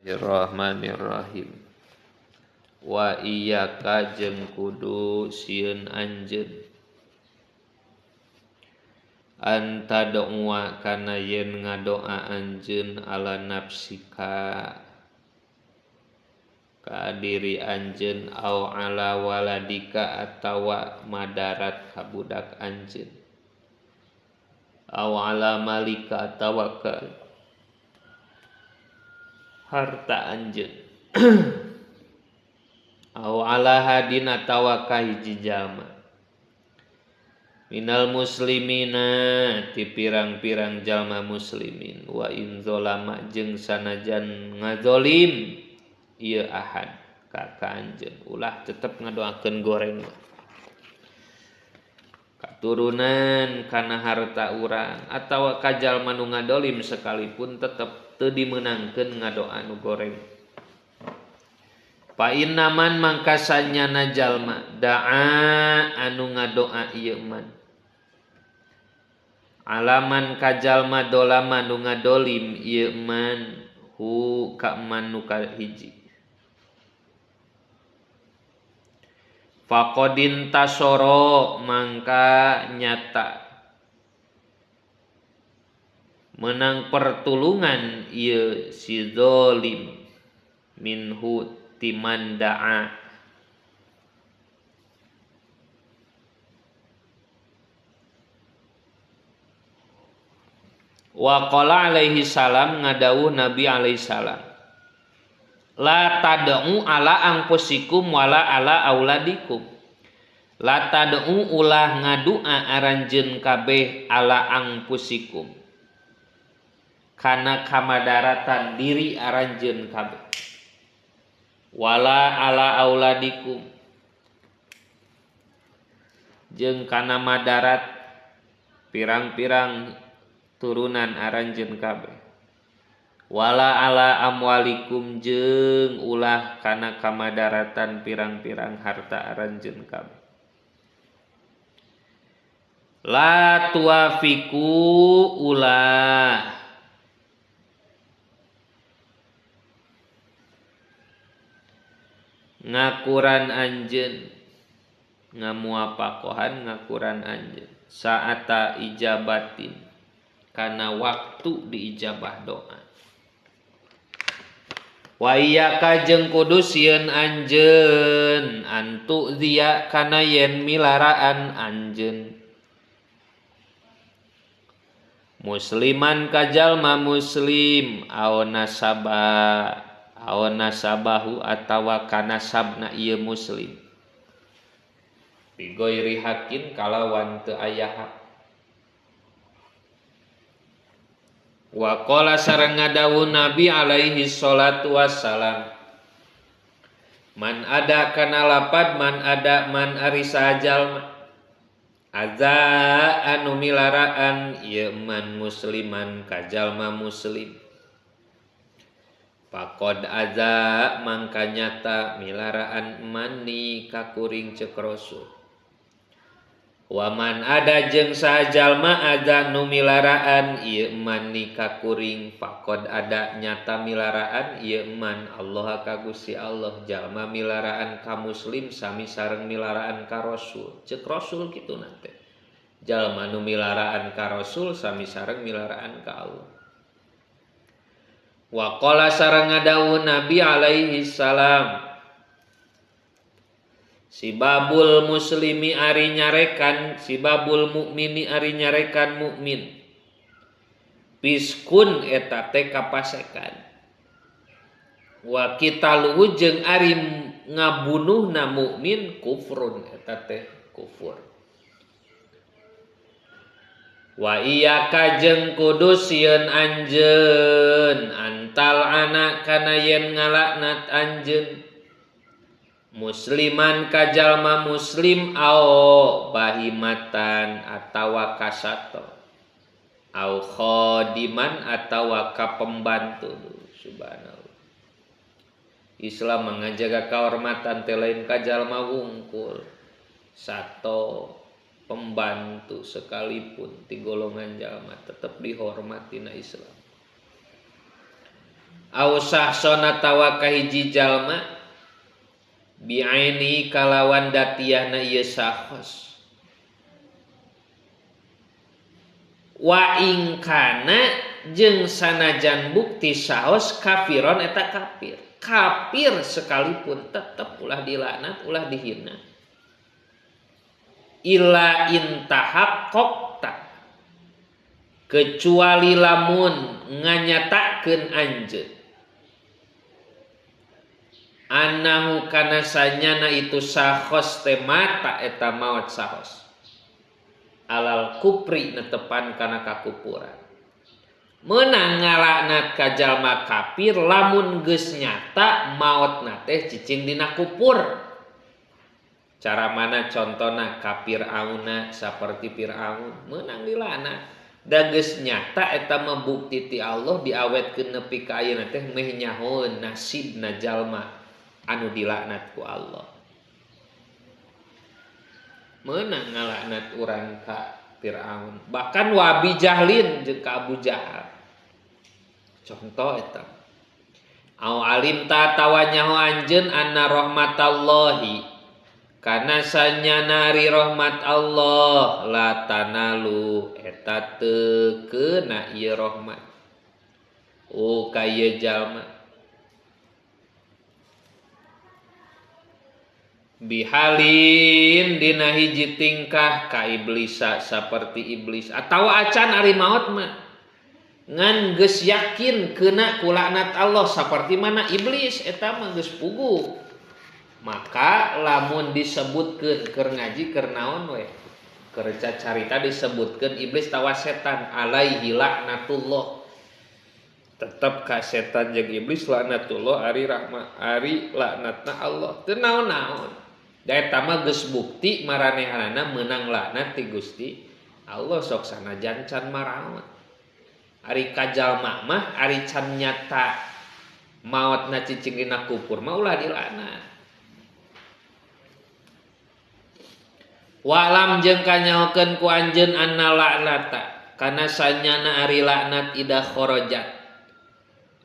Bismillahirrahmanirrahim. Wa iyyaka jeung kudu sieun anjeun anta doa kana yen ngadoa anjeun ala nafsika ka diri anjeun au ala waladika atawa madarat ka budak anjeun au ala malika atawa ka harta anjeun au ala hadin atawa ka hiji jalma minal muslimina ti pirang-pirang jalma muslimin wa in zolama jeung sanajan ngazolim ieu ahad ka anjeun ulah tetep ngadoakeun goreng katurunan kana harta urang atawa ka jalma nu ngadolim sekalipun tetep teu dimeunangkeun ngadoa nu goreng. Fa innaman mangkasanyana jalma daa anu ngadoa ieu man alaman ka jalma dolama nu ngadolim ieu man hu ka man nu kahiji faqadin tasoro mangka nyata menang pertulungan ieu si zalim minhu timan da'a wa qala alaihi salam ngadawuh Nabi alaihi salam la tad'u ala anfusikum wala ala auladikum la tad'u ulah ngadua aranjeun kabeh ala anfusikum kana kamadaratan diri aranjeun kabeh wala ala auladikum jeung kana madarat pirang-pirang turunan aranjeun kabeh wala ala amwalikum jeung ulah kana kamadaratan pirang-pirang harta aranjeun kabeh la tuafiku ulah ngakuran anjeun ngamuapakohan ngakuran anjeun saata ijabatin kana waktu diijabah doa wa iyyaka jeung kudu sieun anjeun antu zia kana yen milaraan anjeun musliman ka jalma muslim aw nasabahu atawa kana sabna ieu muslim bigoiri hakin kalawan teu aya hak wa qala sareng ngadawuh Nabi alaihi salatu wassalam man ada kana lapad man ari sajalma aza anu milaraan ieu man musliman ka jalma muslim faqad aza mangka nyata milaraan mani ka kuring ceuk Rasul wa man ada jeung sajalma aza nu milaraan ieu mani ka kuring faqad ada nyata milaraan ieu man Allah ka Gusti Allah jalma milaraan ka muslim sami sareng milaraan ka Rasul ceuk Rasul kitu teh jalma nu milaraan ka Rasul sami sareng milaraan ka Allah. Wa qala sareng ngadawuh Nabi alaihi salam sibabul muslimi ari nyarekan sibabul mukmini ari nyarekan mukmin piskun eta teh kapasekan wa qitaluhu jeung ari ngabunuhna mukmin kufrun eta teh kufur wa iyyaka jeung kudu sieun anjeun antal anak kana yen ngalaknat anjeun musliman ka jalma muslim au bahimatan atawa kasato au khadiman atawa ka pembantu subhanallah Islam mengajaga kehormatan teh lain ka jalma wungkul sato pembantu sekalipun ti golongan jalma tetap dihormati na Islam au sahsona tawa kahiji jalma bi'aini kalawan datiyahna ieu sahos wa ingkana jeung sanajan bukti sahos kafiron eta kafir sekalipun tetep ulah dilaknat ulah dihina illa intahaqqaqta kecuali lamun nganyatakeun anjeun annahu kana sanyana itu sahos teh mata eta maot sahos alal kupri netepan kana kakupuran meunang ngalaknat ka jalma kafir lamun geus nyata maotna teh cicing dina kupur. Cara mana contohna ka Fir'auna saperti Fir'aun meunang dilaknat da geus nyata eta mah bukti ti Allah diawetkeun nepi ka ayeuna teh meh nyahoeun nasibna jalma anu dilaknat ku Allah. Meunang ngalaknat urang ka Fir'aun bahkan wa Abi Jahlin jeung ka Abu Jahal. Contoh eta au alim ta tawanyaho anjeun anna rahmatallahi kana sanyana ari rahmat Allah la tanalu eta teu keuna ieu rahmat ka ieu jalma bihalin dina hiji tingkah ka iblisa saperti iblis atawa acan ari maot mah ngan geus yakin keuna ku laknat Allah saperti mana iblis eta mah geus puguh. Maka lamun disebutkeun keur ngaji keur naon we keur carita disebutkeun iblis tawa setan alaihi laknatullah tetep ka setan jeung iblis laknatullah ari rahmat ari laknatna Allah teu naon-naon da eta mah geus bukti maranehanana meunang laknat ti Gusti Allah sok sanajan can maraot ari kajalma mah ari can nyata maotna cicing dina kupur mah ulah dilaknat. Walam jeung kanyahokeun ku anjeun anna laknata kana sanyana ari laknat ida kharajat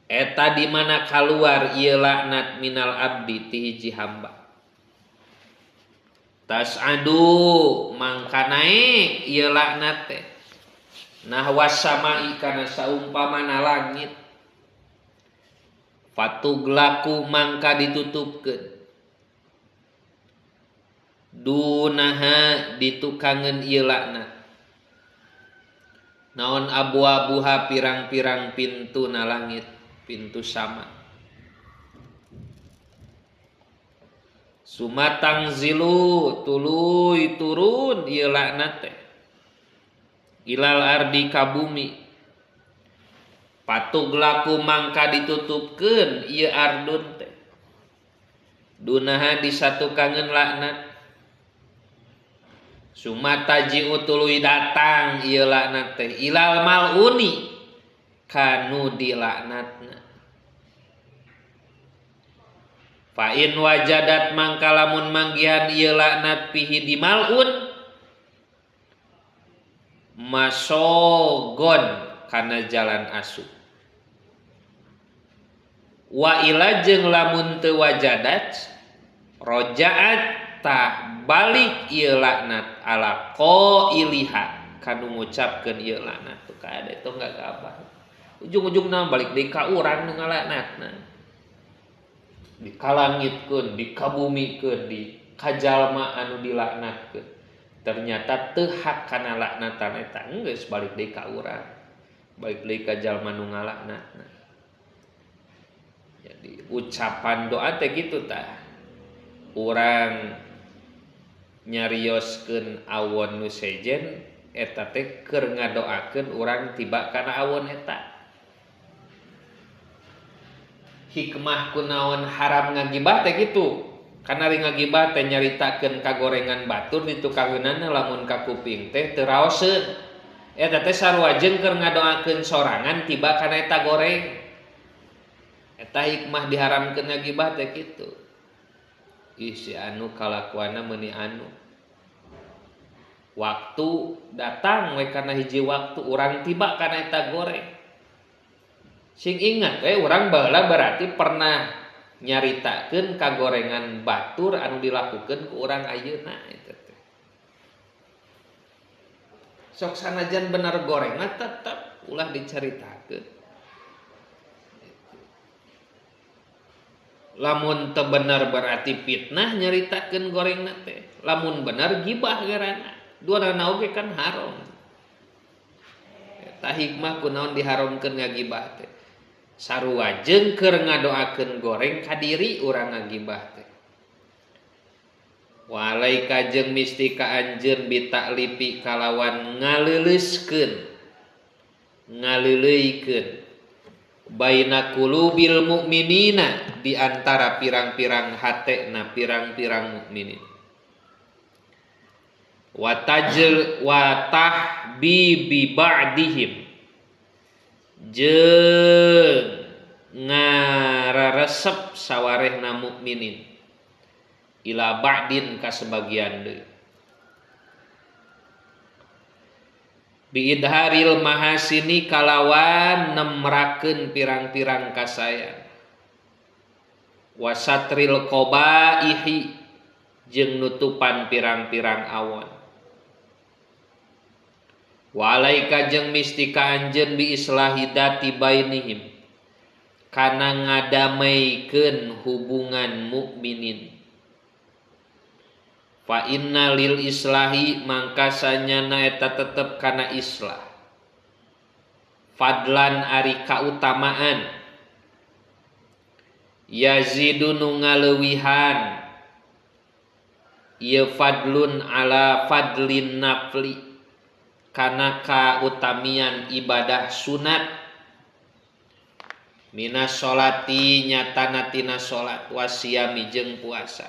eta di mana kaluar ieu laknat minal abdi ti hiji hamba tas'adu mangka naik ieu laknat teh nahwas samai kana saumpamana langit fatuglaku mangka ditutupkeun dunaha ditukangen ieu laknat naon abu-abuha pirang-pirang pintu na langit pintu sama sumatang zilu tuluy turun ieu laknat teh ilal ardi ka bumi patuglaku mangka ditutupkeun ieu ardun teh dunaha disatukangen laknat sumataji utului datang ieu laknat teh ilal maluni kanu dilaknatna fa in wajadat mangka lamun manggihan ieu laknat pihi di malun masogon kana jalan asup wa ila jeung lamun teu wajadat rojaat tah balik ieu laknat ala qailiha kanu ngucapkeun ieu laknat tuh kada itu enggak gabah ujung-ujungna balik deui ka urang nu ngalaknatna dikalangitkeun dikabumikeun di kajalma anu dilaknatkeun ternyata teu hak kana laknatan eta geus balik deui ka urang balik deui ka jalma nu ngalaknatna. Jadi ucapan doa teh kitu tah urang nyarioskeun awon nu sejen eta teh keur ngadoakeun urang tiba kana awon eta. Hikmah kunaon haram ngagibah teh kitu. Kana ari ngagibah teh nyaritakeun kagorengan batur di tukangeunana lamun ka kuping teh teu raoseun. Eta teh sarua jeung keur ngadoakeun sorangan tiba kana eta goreng. Eta hikmah diharamkeun ngagibah teh kitu. Si anu kalakuanna meuni anu waktu datang we kana hiji waktu urang tiba kana eta goreng Sing ingat urang baheula berarti pernah nyaritakeun kagorengan batur anu dilakukeun ku urang ayeuna eta teh. Sok sanajan bener gorengna tetep ulah dicaritakeun. Lamun teu bener berarti fitnah nyaritakeun gorengna teh. Lamun bener gibah geurana. Duana oge kan haram. Eta hikmah kunaon diharamkeun ngagibah teh. Sarua jeung keur ngadoakeun goreng ka diri urang ngagibah teh. Walaika jeung misti ka anjeun bitaklipi kalawan ngaleuleuykeun baina qulubil mukminina di antara pirang-pirang hatena pirang-pirang mukminin. Wa tahbibi ba'dihim jeung ngararesep sawarehna mukminin ila ba'din ka sebagian deui biidharil mahasini kalawan nemrakeun pirang-pirang kasayan wasatril qabaihi jeung nutupan pirang-pirang awan walaika jeung misti ka anjeun bi islahi dati bainihim kana ngadameikeun hubungan mukminin fa inna lil islahi mangka sanyana eta tetep kana islah fadlan ari kautamaan yazidu nu ngaleuwihan ieu fadlun ala fadlin nafli kana kautamian ibadah sunat minas sholati nyatana tina salat wasiyami jeung puasa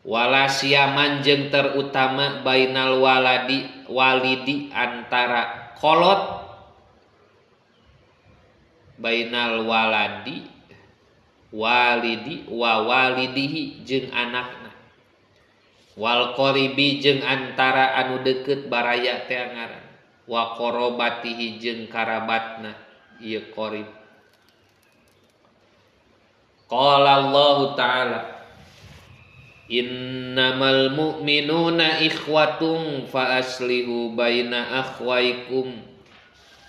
wala siaman jeung terutama bainal walidi antara kolot bainal walidi wa walidihi jeung anakna wal qoribi jeung antara anu deukeut baraya teh ngaran wa qarabatihi jeung karabatna ieu qarib. Qala Allah Ta'ala innamal mu'minuna ikhwatum fa aslihu baina akhwaikum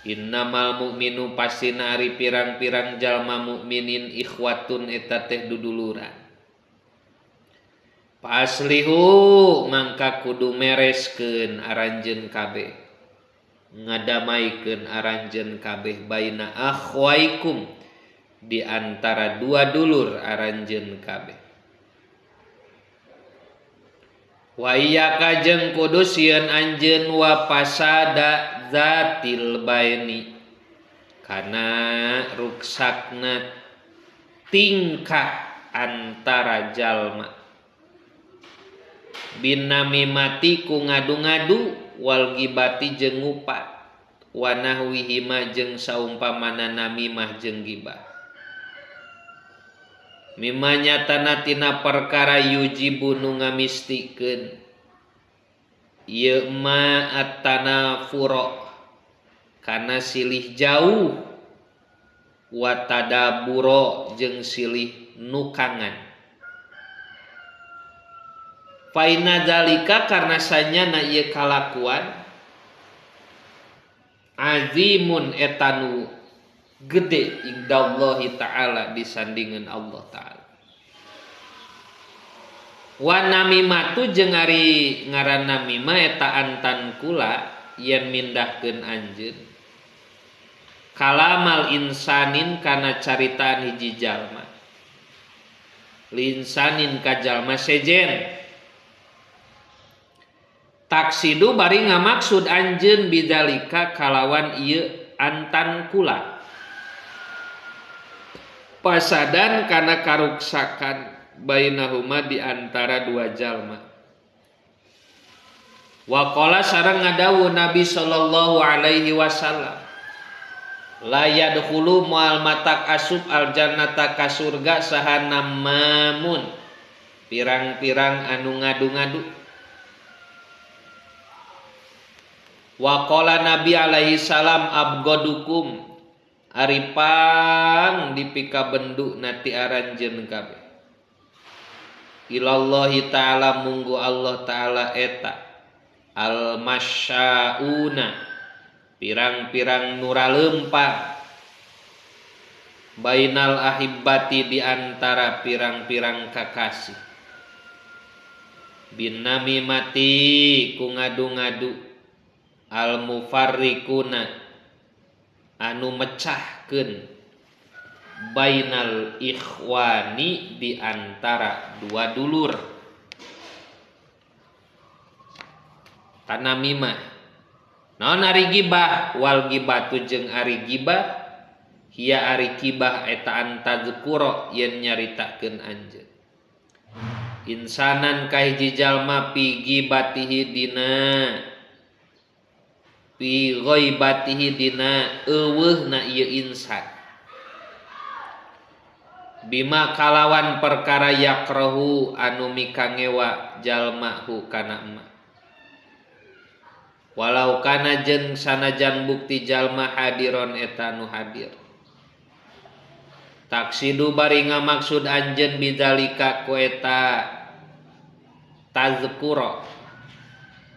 innamal mu'minu pasina ari pirang-pirang jalma mukminin ikhwatun eta teh duduluran paslihu mangka kudu mereskeun aranjeun kabeh ngadamaikeun aranjeun kabeh baina akhwaikum di antara dua dulur aranjeun kabeh wa iyyaka jeung kudu sieun anjeun wa pasada zatil baini kana ruksakna tingkah antara jalma bin namimati ku ngadu-ngadu wal gibati jeung ngupat wa nahwihima jeung saumpamana namimah jeung gibah mimma nyatana tina perkara yujibu nu ngamistikeun ieu ma at-tanafura kana silih jauh wa tadabura jeung silih nukangan faina dalika karena sanyana ieu kalakuan azimun etanu gede indallahi ta'ala disandingan Allah ta'ala wa namimatu jeung ari ngaran namimah eta antan kula yen mindahkeun anjeun kalamal insanin kana caritaan hiji jalma linsanin ka jalma sejen taksidu bari ngamaksud anjeun bidzalika kalawan ieu antan kula pasadan kana karuksakan bainahuma di antara dua jalma wa qala sareng ngadawu Nabi sallallahu alaihi wasallam la yadkhulu mual matak asub al jannata ka surga saha namamun pirang-pirang anu ngadu-ngadu Wa qala Nabi alaihi salam abgodukum aripang dipika bendu nati aranjeun kabeh. Ilallahi ta'ala munggu Allah ta'ala eta al masyauna pirang-pirang nuralempang bainal ahibbati di antara pirang-pirang kakasih bin namimati ku ngadu-ngadu al mufarriquna anu mecahkeun bainal ikhwani di antara dua dulur. Tanamimah naon ari gibah wal gibatu jeung ari gibah hiya ari kibah eta antadzkura yen nyaritakeun anjeun insanan kahiji jalma pi gibatihi dina fi ghaibatihi dina eueuhna ieu insan bima kalawan perkara yakrahu anu mikangewa jalma hu kana emak walau kana jeung sanajan bukti jalma hadiron eta nu hadir taksidu bari ngamaksud anjeun bidzalika ku eta tazkura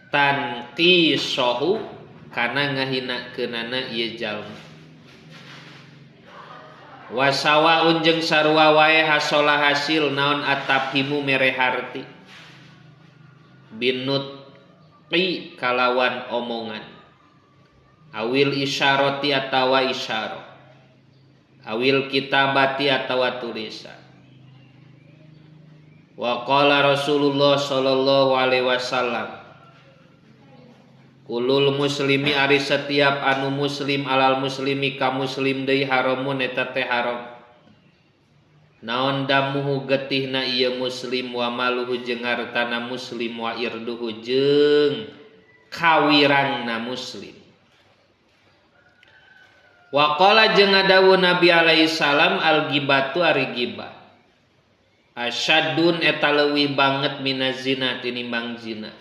tanqisahu kana ngahinakeunana ieu jalma wasawaun jeung sarua wae hasola hasil naon ataphimu mere harti binut kalawan omongan awil isyarati atawa isyarah awil kitabati atawa tulisan wa qala Rasulullah sallallahu alaihi wasallam kulul muslimi ari setiap anu muslim alal muslimi ka muslim deui haramun eta teh haram naon damuhu getihna ieu muslim wa maluhu jeung hartana muslim wa irduhu jeung kawirangna muslim. Wa qala jeung ngadawu Nabi alaihi salam al gibatu ari gibah asyadun eta leuwih banget minaz zina tinimbang zina.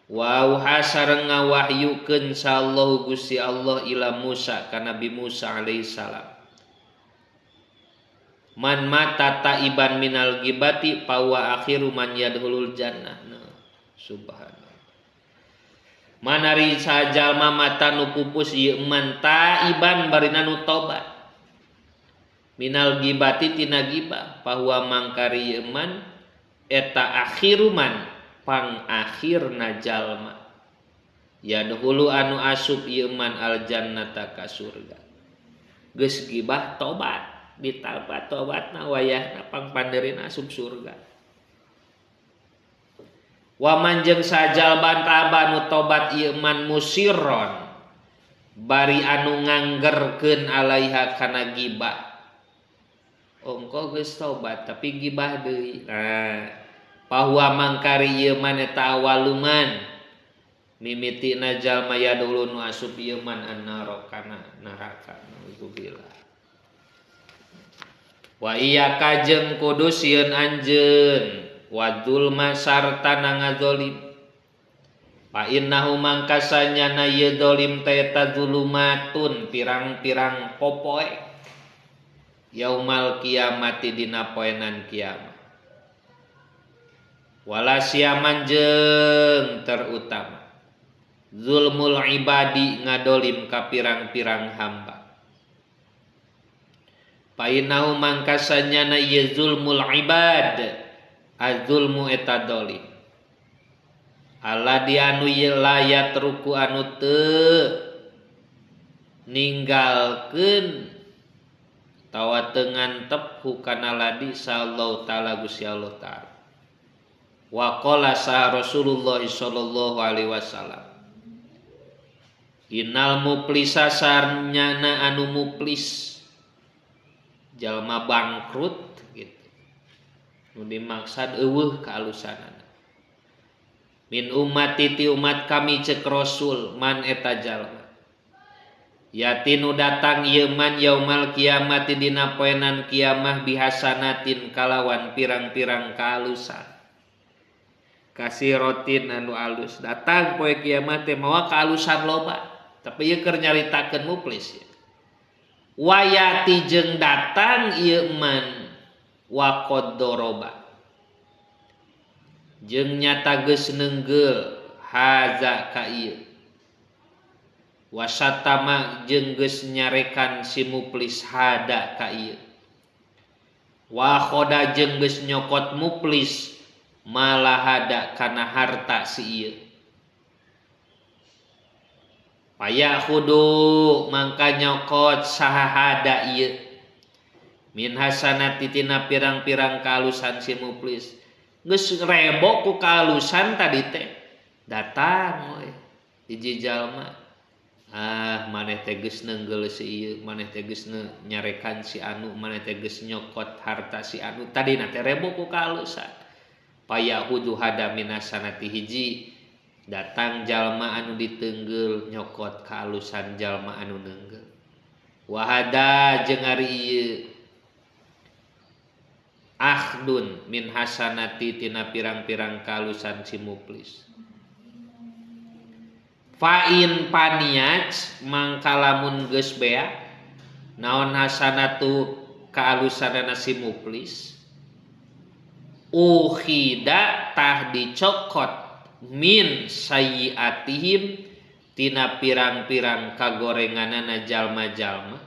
Wa uha sareng ngawahyukeun sallallahu Gusti Allah ila Musa ka Nabi Musa alaihi salam man mata taiban minal gibati pawa akhiru man yadkhulul jannah. Subhanallah. Manari sajalma mata nu pupus ieu man taiban barina nu tobat minal gibati tina gibah pahuwa mangkari ieu man eta akhiru man pang akhirna jalma yadkhulu anu asup ieu man al jannata ka surga geus gibah tobat ditalpa tobatna wayahna pang panderin asup surga. Wa manjeng sajalban taba nu tobat ieu man musirron bari anu nganggerkeun alaiha kana gibah engko geus tobat tapi gibah deui pahuwa mangkari ieu man eta awaluman mimitina jalma yadulu nu asup ieu man annaro kana neraka nauzubillah. Wa iya kajeng kudu sieun anjeun wadul masarta nangazolim fa innahu mangkasanyana ieu zalim teh tadzulumatun pirang-pirang popoe yaumal kiamati dina poenan kiamat wala siaman jeung terutama zulmul ibadi ngadolim ka pirang-pirang hamba. Painahu mangkasanyana ieu zulmul ibad azulmu eta dolim alladzi anu layat ruku anu teu ninggalkeun tawa teu ngantep hukana ladi sallallahu taala Gusti Allah taala. Wa qala sa Rasulullah sallallahu alaihi wasallam innal muflisa sarnyana anu muflis jalma bangkrut gitu nu dimaksud eueuh kaalusanana min ummati ti umat kami cek Rasul man eta jalma yatinu datang ieu man yaumal kiamati dina poenan kiamah bihasanatin kalawan pirang-pirang kaalusan kasih rotin anu alus datang poe kiamat teh mawa kaalusan loba tapi ieu keur nyaritakeun muflis ya. Wayati jeung datang ieu man wa qaddoroba jeung nyata geus neunggel haza ka ieu wasatama jeung geus nyarekan si muflis hada ka ieu wa khoda jeung geus nyokot muflis malahada kana harta si ieu paya kudu mangka nyokot saha hada ieu min hasanati tina pirang-pirang kaalusan si muflis geus rebo ku kaalusan tadi teh datang we hiji jalma maneh teh geus neunggel si ieu maneh teh geus nyarekan si anu maneh teh geus nyokot harta si anu tadina teh rebo ku kaalusan paya hudu hada minasanati hiji datang jalma anu diteunggel nyokot kaalusan jalma anu neunggel wahada jeung ari ieu akhdun min hasanati tina pirang-pirang kaalusan si muflis fa'in paniaj mangkalamun geus bea naon hasanatu kaalusanana si muflis ukhida tah dicokot min sayyiatihim tina pirang-pirang kagorenganana jalma-jalma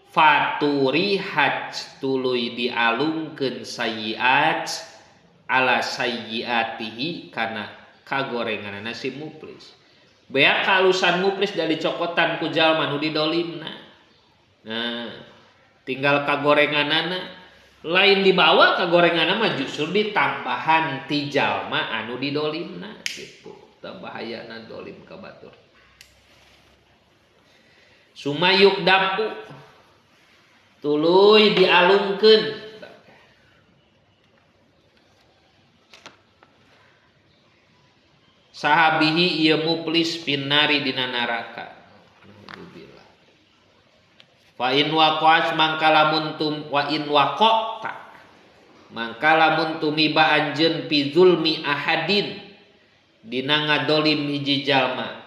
faturi haj tuluy dialungkeun sayyiat ala sayyiatihi kana kagorenganana si muflis bea kaalusan muflis dari cokotan ku jalma nu didolimna nah tinggal kagorenganana lain dibawa kagorenganna mah justru ditambahan ti jalma anu didolimna gitu tambahayana dolim ka batur sumayuk dapu tuluy dialungkeun sahabihi ieu muflis pinnari dina neraka fa in waqa'at mangkalamun tum wa in waqa'ta mangkalamun tumiba anjeun fi zulmi ahadin dina ngadolim hiji jalma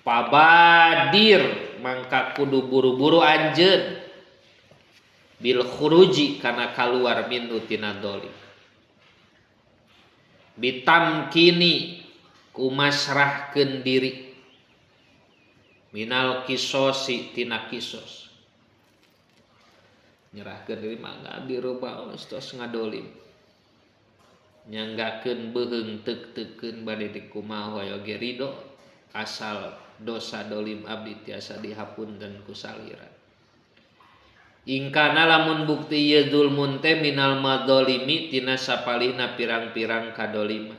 pabadir mangka kudu buru-buru anjeun bil khuruji kana kaluar minhu tina dolim bitamkini kumasrahkeun diri minal kisosi tina kisos nyerahkeun diri mangga dirubah tos ngadolim nyanggakeun beuheung teuk-teukeun bade dikumaha hoyo ge ridho asal dosa dolim abdi tiasa dihapunten ku saliran ingkana lamun bukti ieu zulmun teh minal madzalimi tina sapalihna pirang-pirang kadoliman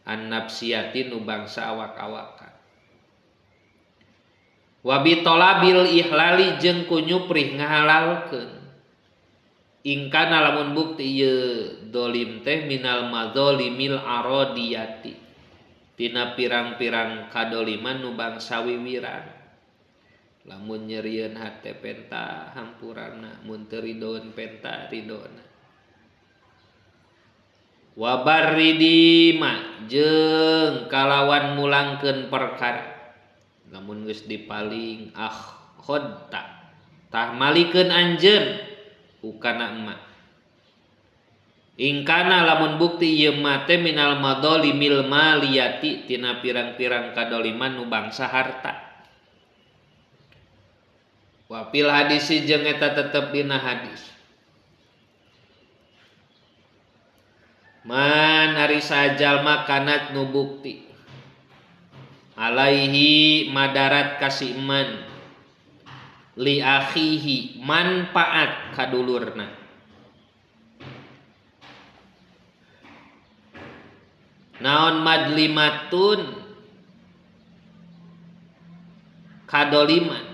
an nafsiyati nu bangsa awak-awakan wabi tolabil ihlali jeung ku nyuprih ngahalalkeun ingkana lamun bukti ieu dolim teh minal madzalimil aradiyati tina pirang-pirang kadoliman nu bangsa wiwiran lamun nyerieun hate penta hampurana mun teu ridoeun penta ridona wa barridima jeung kalawan mulangkeun perkara lamun geus dipaling khodta tah malikeun anjeun ukana emak ingkana lamun bukti ieu mah teh minal madzalimil maliyati tina pirang-pirang kadoliman nu bangsa harta wa fil hadisi jeung eta tetep dina hadis man ari sajalma kanat nu bukti alaihi madarat kasih man li akhihi manfaat kadulurna naon madlimatun kadoliman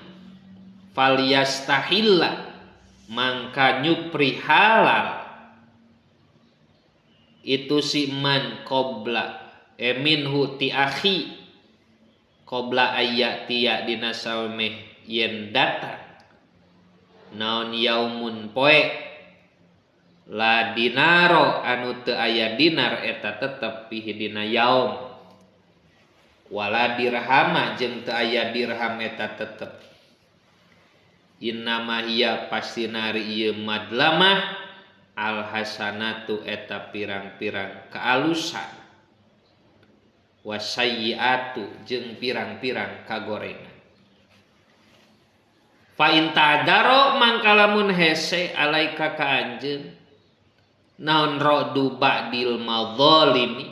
falyastahilla mangka nyupri halal itu si man qabla minhu ti akhi qabla ayatiya dina salmeh yen datang naon yaumun poe la dinaro anu teu aya dinar eta tetep pihi dina yaum wala dirhama jeung teu aya dirham eta tetep innama hiya pastina ieu madlamah al hasanatu eta pirang-pirang kaalusan wasayyiatu jeung pirang-pirang kagorengan. Fa in tadaro mangkalamun hese alaika ka anjeun naon rodu ba'dil madzalimi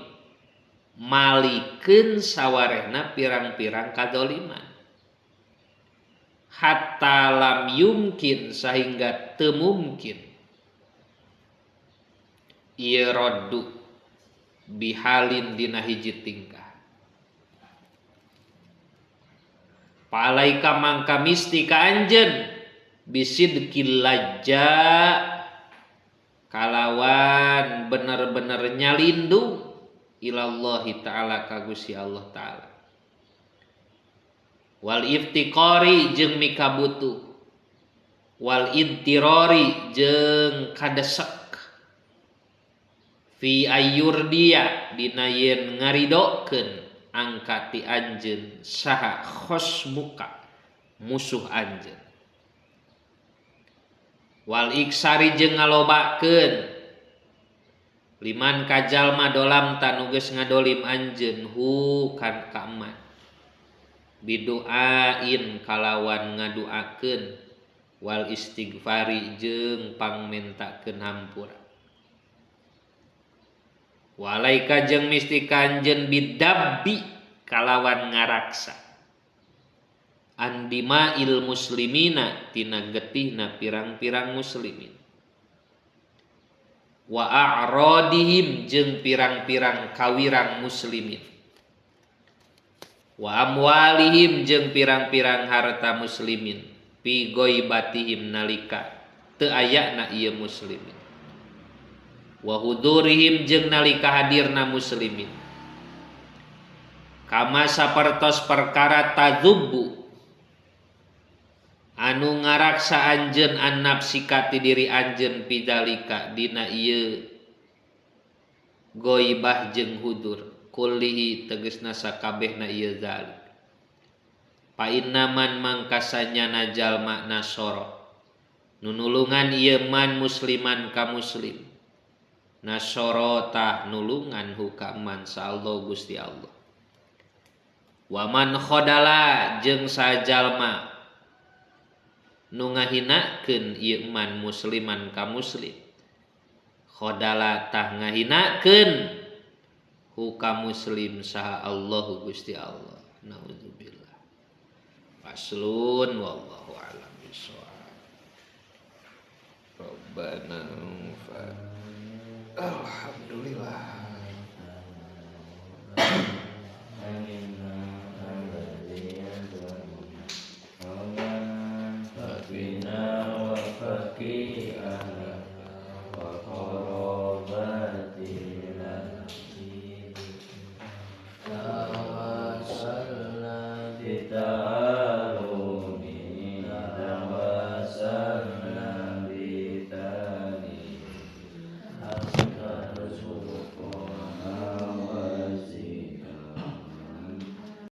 malikeun sawarehna pirang-pirang kadzaliman hatta lam yumkin sehingga teu mungkin ieu rodu bihalin dina hiji tingkah. Palaika mangka misti ka anjeun bisidqil lajja kalawan bener-bener nyalindung ilallahi ta'ala ka Gusti Allah ta'ala wal iftiqari jeung mikabutuh wal idtirari jeung kadesek fi ayyurdiya dina yen ngaridokeun angkati anjeun saha khosmuka musuh anjeun wal iksari jeung ngalobakeun liman kajalma dolam tanu geus ngadolim anjeun hu kan ka eman biduain kalawan ngaduakeun wal istighfari jeung pangmentakeun hampura walaika jeung misti kanjeun bidabbi kalawan ngaraksa andima il muslimina tina getihna pirang-pirang muslimin wa a'radihim jeung pirang-pirang kawirang muslimin wa amwalihim jeung pirang-pirang harta muslimin fi ghaibatihim nalika teu ayana ieu muslimin wa hudurihim jeung nalika hadirna muslimin kama sapertos perkara tadzubbu anu ngaraksa anjeun an nafsika ti diri anjeun pidalika dina ieu ghaibah jeung hudur kullihi tegasna sakabehna ieu zalik pa innaman mangkasanyana jalma nasara nunulungan ieu man musliman ka muslim nasoro tah nulungan hukaman saldo Gusti Allah waman khodala jeung sajalma nu ngahinakeun ieu man musliman ka muslim khodala tah ngahinakeun huka muslim saha Allah Gusti Allah naudzubillah faslun wallahu a'lam bishawab Rabbana Alhamdulillah.